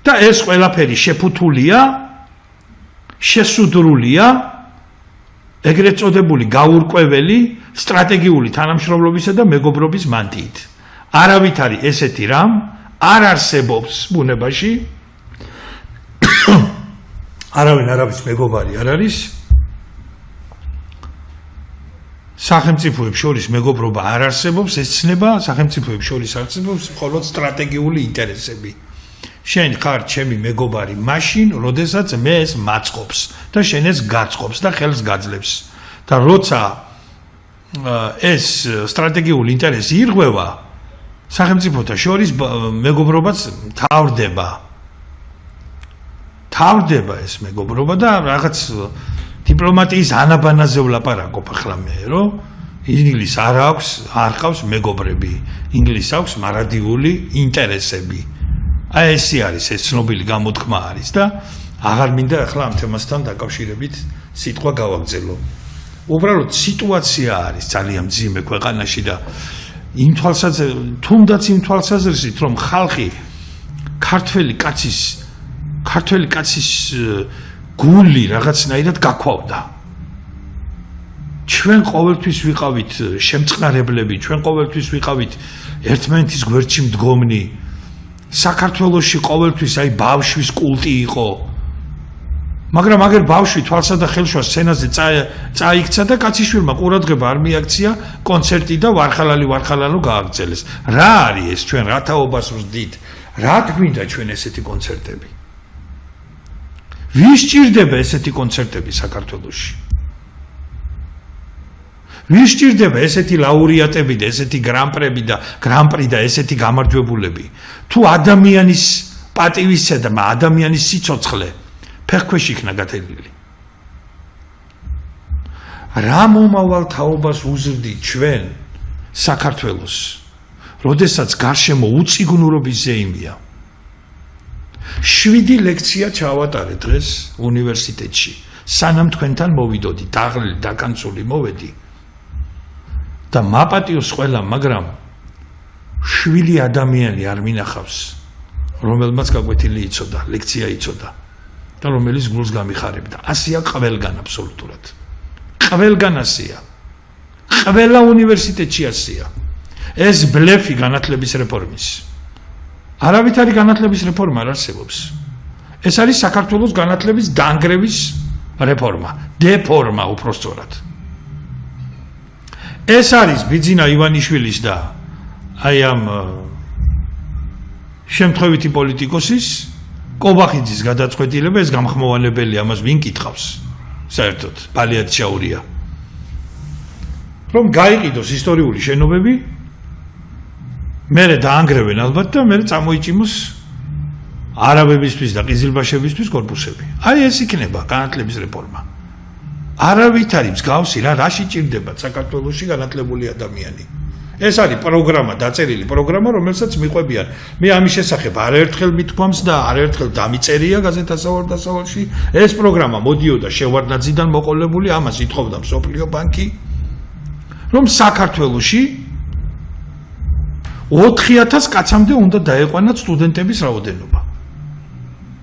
და ეს ყველაფერი შეფუთულია, შესუდრულია ეგრეთ წოდებული გაურკვეველი სტრატეგიული თანამშრომლობისა და მეგობრობის მანტიით. არავითარი ესეთი რამ არ არსებობს ბუნებაში. არავინ არავის მეგობარი არ არის. სახელმწიფოებს შორის მეგობრობა არ არსებობს, ეს ცნება სახელმწიფოებს შორის არსებობს მხოლოდ სტრატეგიული ინტერესები. შენ ხარ ჩემი მეგობარი მაშინ, როდესაც მე ეს მაწყობს და შენ ეს გაწყობს და ხელს გაძლევს. და როცა ეს სტრატეგიული ინტერესი ირღვევა, სახელმწიფოთა შორის მეგობრობაც თავდება ეს მეგობრობა და რაღაც დიპლომატიის ანაბანაზე ვლაპარაკობ ახლა მე, რომ ინგლისს არ ყავს მეგობრები, ინგლისს აქვს მარადიული ინტერესები. აი ესე არის, ეს ცნობილი გამოთქმა არის და აღარ მინდა ახლა ამ თემასთან დაკავშირებით სიტყვა გავაგზელო. უბრალოდ სიტუაცია არის ძალიან მძიმე ქვეყანაში და თუნდაც იმ თვალსაზრისით, რომ ხალხი ქართველი კაცის გული რაღაცნაირად გაქვავდა. ჩვენ ყოველთვის ვიყავით შემწყნარებლები, ჩვენ ყოველთვის ვიყავით ერთმანეთის გვერდში მდგომნი. საქართველოში ყოველთვის აი ბავშვის კულტი იყო. მაგრამ აგერ ბავშვი თვალსა და ხელშვა სცენაზე წაიქცა და კაციშვილმა ყურადღება არ მიაქცია, კონცერტი და ვარხალალო გააგრძელეს. რა არის ეს ჩვენ რა თაობას ვზდით? რა გვინდა ჩვენ ესეთი კონცერტები? ვის ჭირდება ესეთი კონცერტები საქართველოში? ვის ჭირდება ესეთი ლაურეატები და ესეთი გრან-პრი და ესეთი გამარჯვებულები? თუ ადამიანის პატივისცემა, ადამიანის სიცოცხლე ფეხქვეშ იქნა გათელილი. რა მომავალ თაობას უზრდით ჩვენ საქართველოს, როდესაც გარშემო უწიგნურობის ზეიმია. 7 ლექცია ჩავატარე დღეს უნივერსიტეტში, სანამ თქვენთან მოვიდოდი, დაღლილი დაკანცული მოვედი და მაპატიოს ყველა, მაგრამ 7 ადამიანი არ მინახავს, რომელმაც გაკვეთილი იცოდა, ლექცია იცოდა და რომელიც გულს გამიხარებდა. ასია ყველგან აბსოლუტურად. ყველგან ასია. ყველა უნივერსიტეტში ასია. ეს ბლეფი განათლების რეფორმის. არავითარი განათლების რეფორმა არ არსებობს. ეს არის საქართველოს განათლების დანგრევის რეფორმა, დეფორმა უпростоრად. ეს არის ბიძინა ივანიშვილის და აი ამ შემთხვევითი პოლიტიკოსის კობახიძის გადაწყვეტილება, ეს გამხმოვანებელი, ამას ვინ კითხავს? საერთოდ ბალიად შაურია. რომ გაიყიდოს ისტორიული შენობები, მერე დაანგრევენ ალბათ და მერე წამოიჭიმოს არაბებისთვის და ყიზილბაშებისთვის კორპუსები. აი ეს იქნება განათლების რეფორმა. არავითარი მსგავსი რაში ჭირდება საქართველოში განათლებული ადამიანი. ეს არის პროგრამა, დაწერილი პროგრამა, რომელსაც მიყვებიან. მე ამის შესახებ არაერთხელ მithქვამს და არაერთხელ დამიწერია გაზეთ ასავალ-დასავალში. ეს პროგრამა მოდიოდა შევარდნაძიდან მოყოლებული, ამას ითხოვდა მსოფლიო ბანკი, რომ საქართველოში 4000 კაცამდე უნდა დაეყვანათ სტუდენტების რაოდენობა.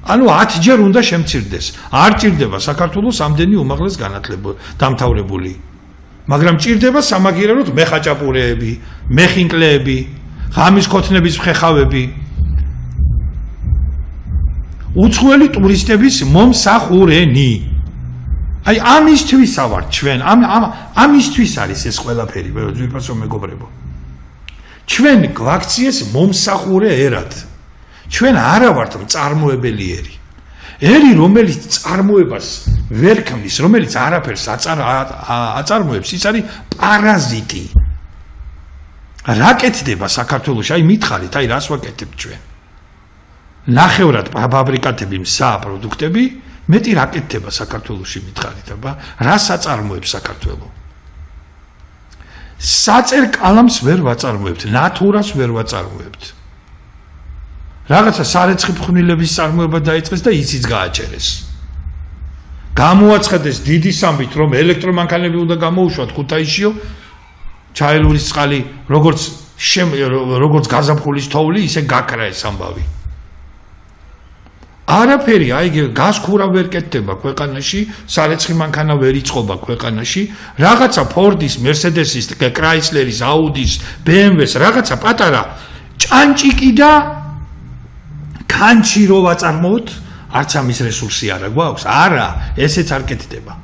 ანუ 10 ჯერ უნდა შემცირდეს. არ ჭირდება საქართველოს ამდენი უმაღლეს დამთავრებული. მაგრამ ჭირდება სამაგიეროდ მეხაჭაპურეები, მეხინკლეები, ღამის ქოთნების მხეხავები, უცხოელი ტურისტების მომსახურენი. აი ამისთვის ავარ ჩვენ, ამისთვის არის ეს ყველაფერი, ვიფასო მეგობრებო. ჩვენ გვაქციეს მომსახურე ერად. ჩვენ არა ვართ მწარმოებელი ერი. ერი, რომელიც წარმოებას ვერ ქმნის, რომელიც არაფერს აწარმოებს, ის არის პარაზიტი. რა კეთდება საქართველოში? აი მითხარით, აი რას ვაკეთებთ ჩვენ? ნახევრად ფაბრიკატები, მსა პროდუქტები, მეტი რა კეთდება საქართველოში მითხარით, აბა? რას აწარმოებს საქართველო? საწერ კალამს ვერ ვაწარმოებთ, ნატურას ვერ ვაწარმოებთ. რაღაცა სარეცხი ფხვნილების წარმოება დაიწყეს და ისიც გააჩერეს. გამოაცხადეს დიდი სამბით, რომ ელექტრომანქანები უნდა გამოუშვათ ქუთაისშიო, ჩაელურის წყალი, როგორც გაზაფხულის თოვლი, ისე გაქრა ეს ამბავი. არაფერი, აი გაზქურა ვერ კეთდება ქვეყანაში, სარეცხი მანქანა ვერ იწყობა ქვეყანაში, რაღაცა ფორდის, მერსედესის, კრაისლერის, აუდის, BMW-ს, რაღაცა პატარა ჭანჭიკი და კანჩი რო ვაწარმოოთ, არც ამის რესურსი არა გვაქვს, არა, ესეც არ კეთდება.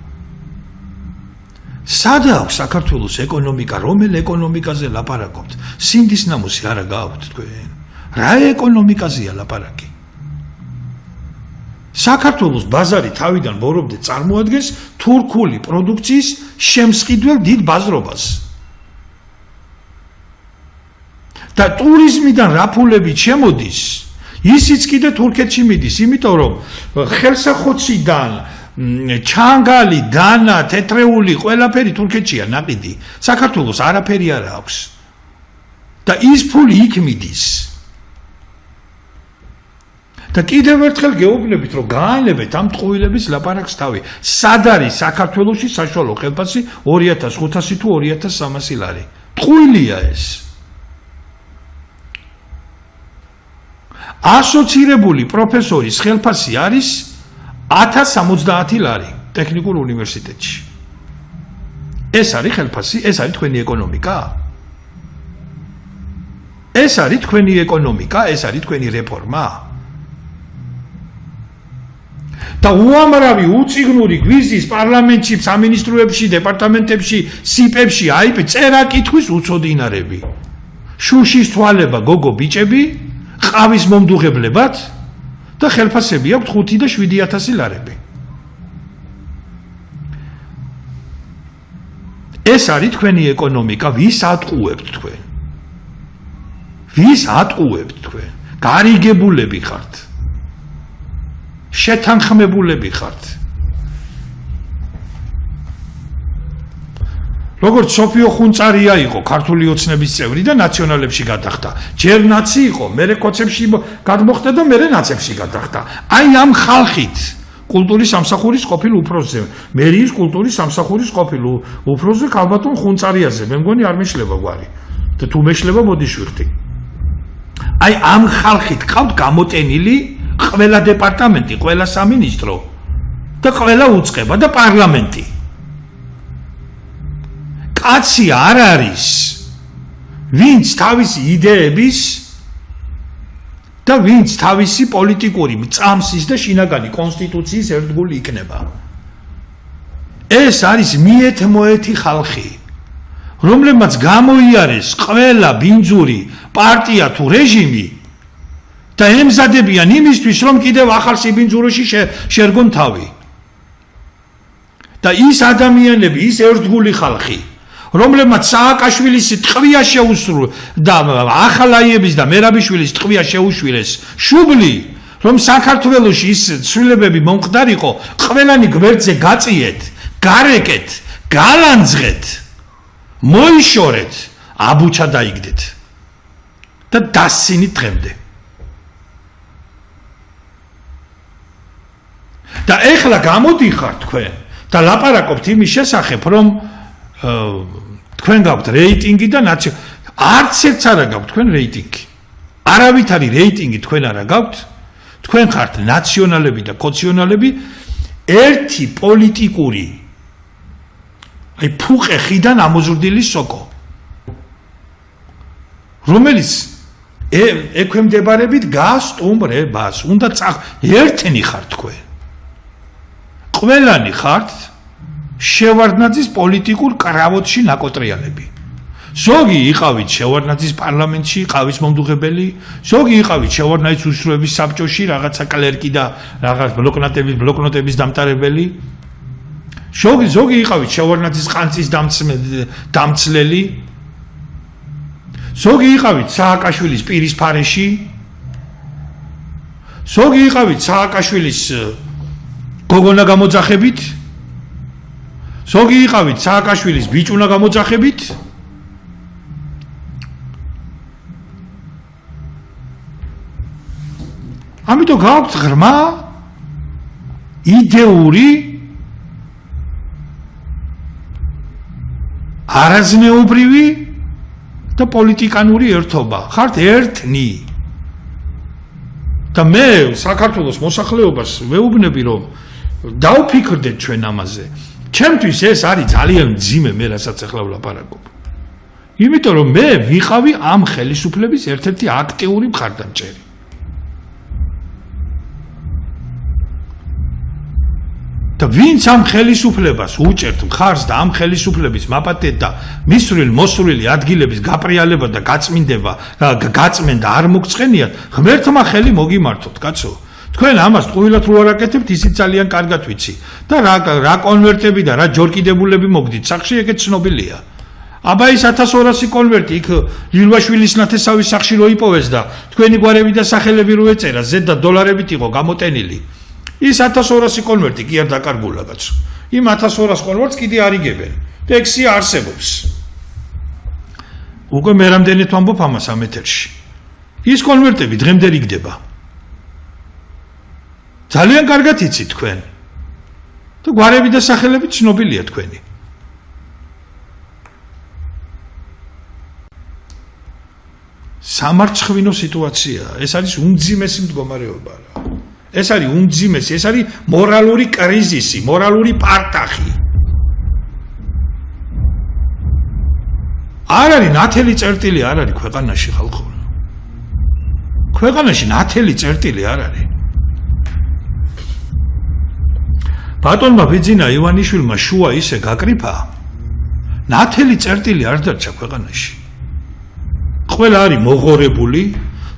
სადა აქვს საქართველოს ეკონომიკა, რომელ ეკონომიკაზე ლაპარაკობთ? სინდის ნამოსი არა გააქვთ თქვენ? რა ეკონომიკაზეა ლაპარაკი? საქართველოს ბაზარი თავიდან ბორობდე წარმოადგენს თურქული პროდუქციის შემსყიდველ დიდ ბაზრობას. და ტურიზმიდან რა ფულები შემოდის, ისიც კიდე თურქეთში მიდის, იმიტომ რომ ხელსახოციდან ჩანგალი, დანა, თეთრეული, ყველაფერი თურქეთშია ნაყიდი. საქართველოს არაფერი არ აქვს. და ის ფული იქ მიდის. და კიდევ ერთხელ გეუბნებით, რომ გაანებეთ ამ ტყუილების ლაპარაკს თავი. სად არის საქართველოში საშუალო ხელფასი 2500 თუ 2300 ლარი? ტყუილია ეს. ასოცირებული პროფესორის ხელფასი არის 1070 ლარი ტექნიკურ უნივერსიტეტში. ეს არის ხელფასი, ეს არის თქვენი ეკონომიკა? ეს არის თქვენი ეკონომიკა, ეს არის თქვენი რეფორმა? და უამრავი უწიგნური გვიზის პარლამენტში, სამინისტროებში, დეპარტამენტებში, სიპებში აიპ წერა კითხვის უცოდინარები. შუშის თვალება გოგო ბიჭები, ყავის მომდუღებლებად და ხელფასები აქვთ 5 და 7000 ლარები. ეს არის თქვენი ეკონომიკა, ვის ატყუებთ თქვენ? ვის ატყუებთ თქვენ? გარიგებულები ხართ. შეთანხმებულები ხართ. როგორც სოფიო ხუნწარია იყო ქართული ოცნების წევრი და ნაციონალებში გადახდა. ჯერ ნაცი იყო, მერე კოცებში გადმოხდა და მერე ნაცებში გადახდა. აი ამ ხალხით კულტურის სამსახურის ყოფილ უფროსზე, მერიის კულტურის სამსახურის ყოფილ უფროსზე ქალბატონ ხუნწარიაზე, მე მგონი არ მეშლება გვარი. და თუ მეშლება მოდი შვიხდი. აი ამ ხალხით ყავთ გამოტენილი ყველა დეპარტამენტი, ყველა სამინისტრო და ყველა უწყება და პარლამენტი. კაცი არ არის, ვინც თავისი იდეების და ვინც თავისი პოლიტიკური წამსის და შინაგანი კონსტიტუციის ერთგული იქნება. ეს არის მიეთ-მოეთი ხალხი, რომლებმაც გამოიარეს ყველა ბინძური პარტია თუ რეჟიმი და ემზადებიან იმისთვის, რომ კიდევ ახალ სიბინძუროში შერგონ თავი. და ის ადამიანები, ის ერთგული ხალხი, რომლებმაც სააკაშვილის ტყვია შეუსრულა და ახალაიების და მერაბიშვილის ტყვია შეუშვილეს შუბლი, რომ საქართველოში ის ცვლილებები მომხდარიყო, ყველანი გვერდზე გაწიეთ, გარეკეთ, გალანძღეთ, მოიშორეთ, აბუჩა დაიგდეთ და დასცინით დღემდე. და ეხლა გამოდიხარ თქვენ და ლაპარაკობთ იმის შესახებ, რომ თქვენ გაქვთ რეიტინგი და არც ერთს არა გაქვთ თქვენ რეიტინგი. არავითარი რეიტინგი თქვენ არა გაქვთ. თქვენ ხართ ნაციონალები და კოციონალები ერთი პოლიტიკური აი ფუყე ხიდან ამოზრდილი სოკო, რომელიც ექვემდებარებით გასტუმრებას უნდა ერთენი ხართ თქვენ. ყველანი ხართ შევარდნაძის პოლიტიკურ კრავოტში ნაკოტრიანები. ზოგი იყავით შევარდნაძის პარლამენტში, ყავის მომდუღებელი, ზოგი იყავით შევარდნაძის უშუალოების საბჭოში, რაღაცა კლერკი და რაღაც ბლოკნოტების დამტარებელი. ზოგი იყავით შევარდნაძის ყანწის დამცლელი. ზოგი იყავით სააკაშვილის პირისფარეში. ზოგი იყავით სააკაშვილის გოგონა გამოძახებით. ზოგი იყავით სააკაშვილის ბიჭუნა გამოძახებით. ამიტომ გაქვთ ღრმა იდეური არაზნეობრივი და პოლიტიკანური ერთობა. ხართ ერთნი. და მე საქართველოს მოსახლეობას ვეუბნები, რომ დავფიქრდეთ ჩვენ ამაზე. ჩემთვის ეს არის ძალიან მძიმე, მე რასაც ახლა ვლაპარაკობ. იმიტომ რომ მე ვიყავი ამ ხელისუფლების ერთ-ერთი აქტიური მხარდამჭერი. და ვინც ამ ხელისუფლებას უჭერთ მხარს და ამ ხელისუფლების მაპატეთ და მისვრილ-მოსვრილი ადგილების გაპრიალება და გაწმინდება, გაწმენდა არ მოგწყენიათ, ღმერთმა ხელი მოგიმართოთ, კაცო. თქვენ ამას ტყუილად რო არაკეთებთ, ისიც ძალიან კარგად ვიცი. და რა კონვერტები და რა ჯორკიდებულები მოგდით სახში, ეგეც ცნობილია. აბა ის 1200 კონვერტი იქ ლილვაშვილის ნათესავის სახში რო იპოვეს და თქვენი გვარები და სახელები რო ეწერა, ზედა დოლარებით იყო გამოტენილი. ის 1200 კონვერტი კი არ დაკარგულა, კაცო. იმ 1200 კონვერტს კიდე არიგებენ. და ექსია არსებობს. უკვე მე რამდენით ვამბობ ამას ამ ეთერში. ის კონვერტები დღემდე რიგდება. ძალიან კარგად იცით თქვენ. და გვარები და სახელები ცნობილია თქვენი. სამარცხვინო სიტუაციაა. ეს არის უმძიმესი მდგომარეობა. ეს არის უმძიმესი, ეს არის მორალური კრიზისი, მორალური პარტახი. არ არის ნათელი წერტილი არ არის ქვეყანაში ხალხო. ქვეყანაში ნათელი წერტილი არ არის. ბატონმა ბიძინა ივანიშვილმა შუა ისე გაკრიფა, ნათელი წერტილი არ დარჩა ქვეყანაში. ყველა არის მოღორებული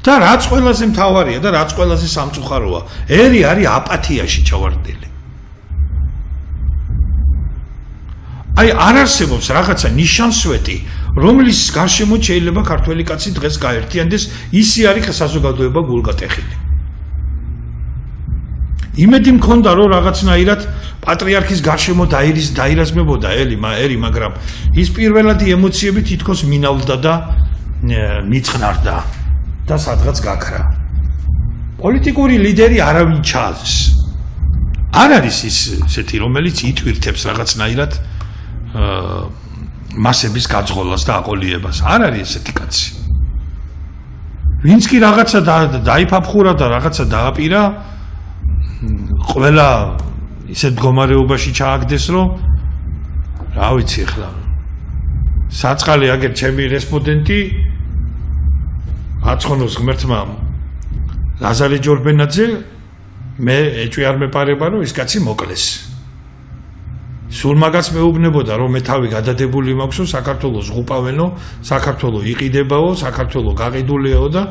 და რაც ყველაზე მთავარია და რაც ყველაზე სამწუხაროა, ერი არის აპათიაში ჩავარდნილი. აი არ არსებობს რაღაცა ნიშანსვეტი, რომლის გარშემო შეიძლება ქართველი კაცი დღეს გაერთიანდეს, ისი არის საზოგადოება გულგატეხილი. იმედი მქონდა რომ რაღაცნაირად პატრიარქის გარშემო დაირაზმებოდა ერი, მაგრამ ის პირველადი ემოციები თითქოს მინავდა და მიწყნარდა და სადღაც გაქრა. პოლიტიკური ლიდერი არავინ ჩაძს. არ არის ის ესეთი, რომელიც იტვირთებს რაღაცნაირად მასების გაძღოლას და აყოლიებას. არ არის ესეთი კაცი. ვინც კი რაღაცა დაიფაფხურა და რაღაცა დააპირა, ყველა ისეთ მდგომარეობაში ჩააგდეს, რომ რა ვიცი ახლა საწყალი აგერ ჩემი რესპონდენტი აცხონოს ღმერთმა ლაზარე ჯორბენაძე მე ეჭვი არ მეპარება რომ ის კაცი მოკლეს. სულ მაგას მეუბნებოდა რომ მე თავი გადადებული მაქვსო საქართველოს ღუპავენო, საქართველო იყიდებაო, საქართველო გაყიდულიაო და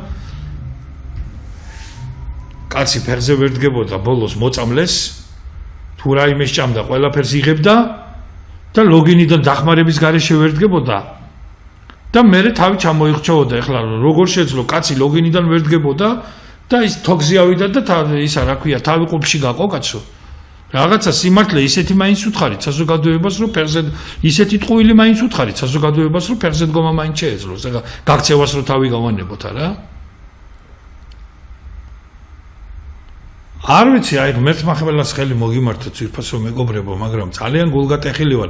კაცი ფერზე ვერ დგებოდა ბოლოს მოწამლეს თუ რაიმე სჭამდა ყველაფერს იღებდა და ლოგინიდან დახმარების გარეშე ვერ დგებოდა და მე თავი ჩამოიხრჩეოდა ეხლა როგორ შეძლო კაცი ლოგინიდან ვერ დგებოდა და ის თოქზე ავიდა და ისა რა ქვია თავი ყופში გაყო კაცო რაღაცა სიმართლე ისეთი მაინც უთხარით საზოგადოებას რომ ფერზე ისეთი ტყუილი მაინც უთხარით საზოგადოებას რომ ფერზე დგომა მაინც შეეძლოს ეხლა გაქცევას რომ თავი გავანებოთ არა არ ვიცი აი ღმერთმა ხელს ხელი მოგიმართო ძირფასო მეგობრებო მაგრამ ძალიან გულგატეხილი ვარ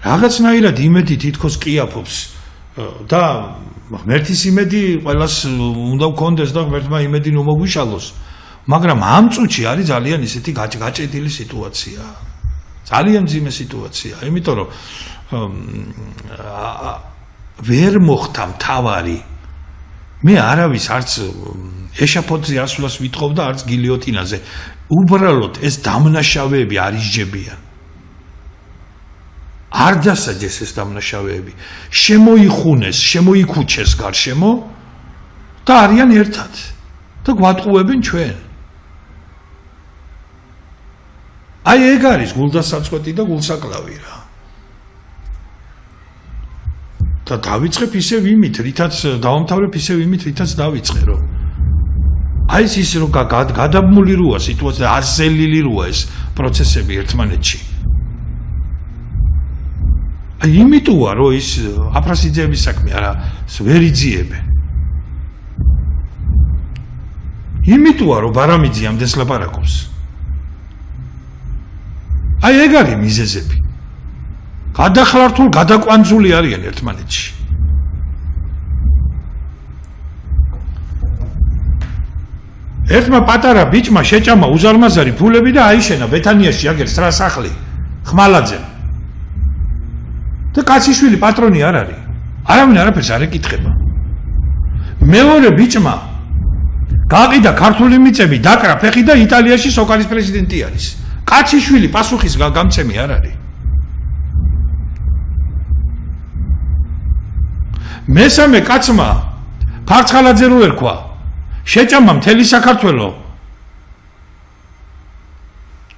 რაღაცნაირად იმედი თითქოს კიაფობს და ღმერთის იმედი ყველას უნდა გქონდეს და ღმერთმა იმედი ნუ მოგვიშალოს მაგრამ ამ წუთში არის ძალიან ისეთი გაჭედილი სიტუაცია ძალიან ძიმე სიტუაცია იმიტომ რომ ვერ მოხდა მთავარი მე არავის არც ეშაფოთზე ასვლას ვითხოვდა არც გილიოტინაზე უბრალოდ ეს დამნაშავეები არ ისჯებიან არ დასაჯეს ეს დამნაშავეები შემოიხუნეს შემოიქუჩეს გარშემო და არიან ერთად და გვატყუებენ ჩვენ აი ეგ არის გულდასაწყვეტი და გულსაკლავი რა და დავიწყებ ისევ იმით რითაც დავამთავრებ ისევ იმით რითაც დავიწყე რომ აი ის რომ გადაბმული როა სიტუაცია აზელილი როა ეს პროცესები ერთმანეთში აი იმიტოა რომ ის აფრასიძეების საქმე არა ვერ იძიებენ იმიტოა რომ ბარამიძე ამდენს ლაპარაკობს აი ეგ არის მიზეზები გადახლართულ გადაკვანძული არიან ერთმანეთში ერთმა პატარა ბიჭმა შეჭამა უზარმაზარი ფულები და აიშენა ბეთანიაში აგერ სახლი ხმალაძემ და კაციშვილი პატრონი არ არის არავინ არაფერს არ ეკითხება მეორე ბიჭმა გაყიდა ქართული მიწები დაკრა ფეხი და იტალიაში სოკალის პრეზიდენტი არის კაციშვილი პასუხის გამცემი არ არის მესამე კაცმა ფარცხალაძე რო ერქვა შეჭამა მთელი საქართველო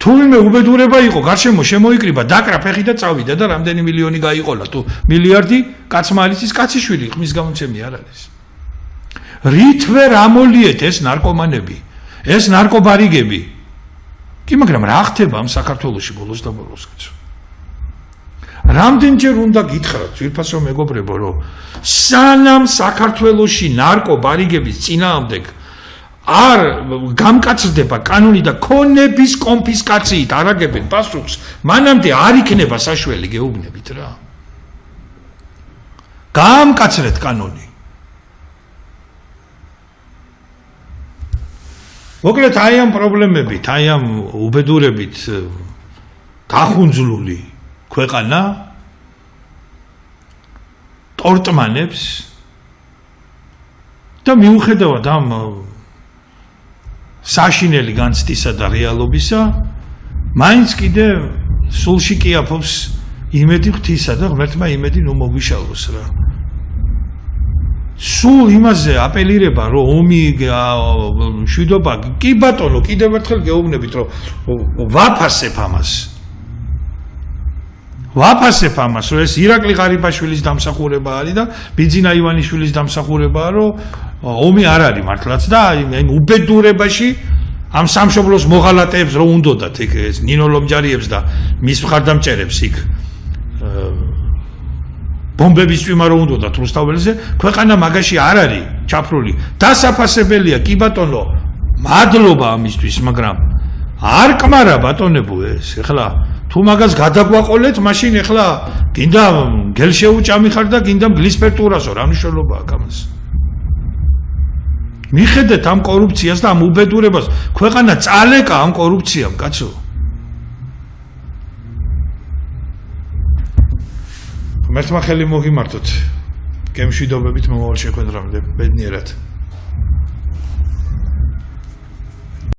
თუმე უბედურება იყო გარშემო შემოიკრიბა დაკრა ფეხი და წავიდა და რამდენი მილიონი გაიყოლა თუ მილიარდი კაცმა არის ის კაციშვილი ხმის გამოცემი არ არის რით ვერ ამოლიეთ ეს ნარკომანები ეს ნარკობარიგები კი მაგრამ რა ხდება ამ საქართველოში ბოლოს და ბოლოს კაცო რამდენჯერ უნდა გითხრათ ძვირფასო მეგობრებო რომ სანამ საქართველოში ნარკობარიგების წინააღმდეგ არ გამკაცრდება კანონი და ქონების კონფისკაციით არ აგებენ პასუხს მანამდე არ იქნება საშველი გეუბნებით რა გამკაცრეთ კანონი მოკლედ აი ამ პრობლემებით აი ამ უბედურებით გახუნძლული ქვეყანა ტორტმანებს და მიუხედავად ამ საშინელი განცდისა და რეალობისა მაინც კიდე სულში კიაფობს იმედი ღვთისა და ღმერთმა იმედი ნუ მოგვიშალოს რა სულ იმაზე აპელირება რომ ომი მშვიდობა კი ბატონო კიდევ ერთხელ გეუბნებით რომ ვაფასებ ამას რომ ეს ირაკლი ღარიბაშვილის დამსახურება არის და ბიძინა ივანიშვილის დამსახურებაა რომ ომი არ არის მართლაც და აი უბედურებაში ამ სამშობლოს მოღალატეებს რო უნდოდათ იქ ეს ნინო ლომჯარიებს და მის მხარდამჭერებს იქ ბომბების წვიმა რო უნდოდათ რუსთაველზე ქვეყანა მაგაში არ არის ჩაფრული დასაფასებელია კი ბატონო მადლობა ამისთვის მაგრამ არ კმარა ბატონებო ეს ეხლა თუ მაგას გადაგვაყოლეთ მაშინ ეხლა გინდა გელშეუჭამი ხარ და გინდა გლისპერტურასო რა მნიშვნელობა აქვს ამას მიხედეთ ამ კორუფციას და ამ უბედურებას. ქვეყანა წალეკა ამ კორუფციამ, კაცო. ღმერთმა ხელი მოგიმართოთ. გემშვიდობებით მომავალ შეხვედრამდე. ბედნიერად.